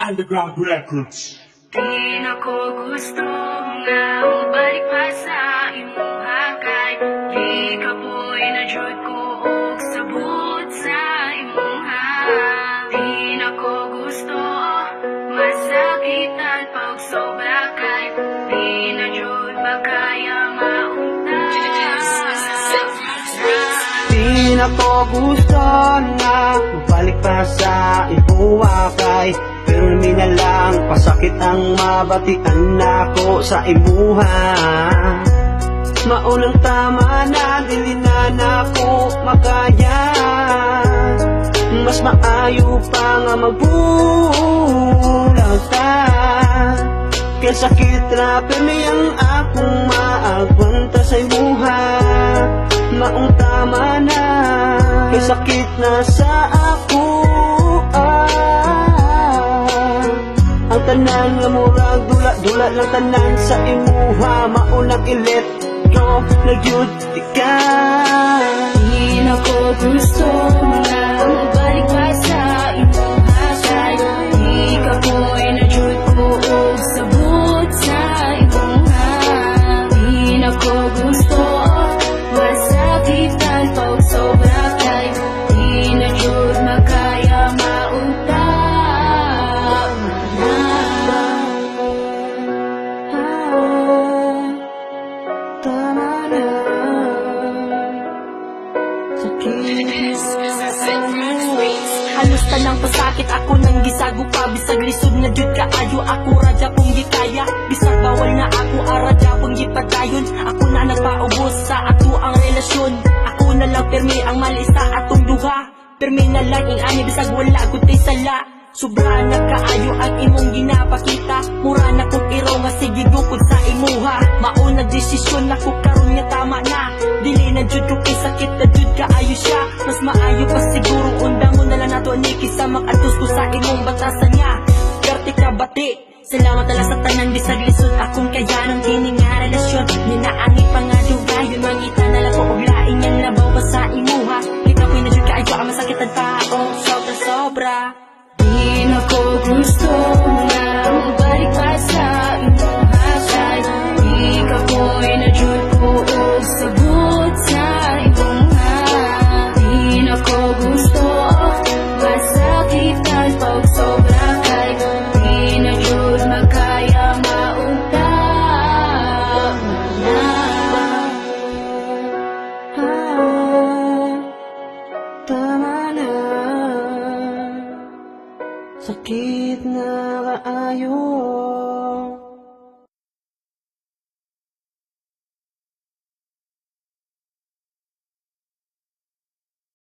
Underground Records. Di na ko gusto nga mabalik pa sa imuha kay di ka po'y na-jud ko og sabot sa imuha. Di na ko gusto masakitan pag sobra kay di na jud ba kaya maunta. Di na ko gusto na balik pa sa imuha kay pero minalang pasakit ang mabatian nako sa imuha. Maunang tama na dili na nako makaya. Mas maayo pa nga magbulag ta. Kaya sakit na pero ang akong maagwanta sa imuha. Maong tama na kaya sakit na sa ako. Ang tanan nga murag dula-dula lang tanan sa imuha. Maunang i-let go na yun di ka. Di na ko gusto na mabalik pa sa imuha kay di ka po'y na-jud ko og sabot sa imuha. Di na ko gusto masakitan pag sobra kay di na jud makaya maunta. Tama na. Halos tanang pasakit ako nang gisago pa. Bisag lisod na jud kaayo ako radya pong gikaya. Bisag bawal na ako aradya pong gipadayon. Ako na nagpaubos sa ato ang relasyon. Ako na lang permi ang mali sa atong duha. Permi na lang ing ani bisag wala gutay sala. Sobra na kaayo ang imong ginapakita. Mura na kong iro nga sige dukod sa imuha. Mauna desisyon na ko karon nga tama na. Dili na jud ko kay sakit na jud kaayo siya. Mas maayo pa siguro undang mo na lang nato ni kisa makatus ko sa imong batasan niya. Karte ka bati. Salamat ala sa tanan bisag lisod akong kayanang kini nga relasyon. Ninaangi pa nga dugayon mangita na lang ko og laing yang labaw pa sa imuha. Ikaw na jud kaayo ang masakitan pa ako sobra sobra. Di na ko gusto na mabalik pa sa imuha kay di ka po'y na-jud ko og sabot sa imuha. Di na ko gusto masakitan pag sobra kay di na jud makaya maunta. Tama na. Sakit na kaayo.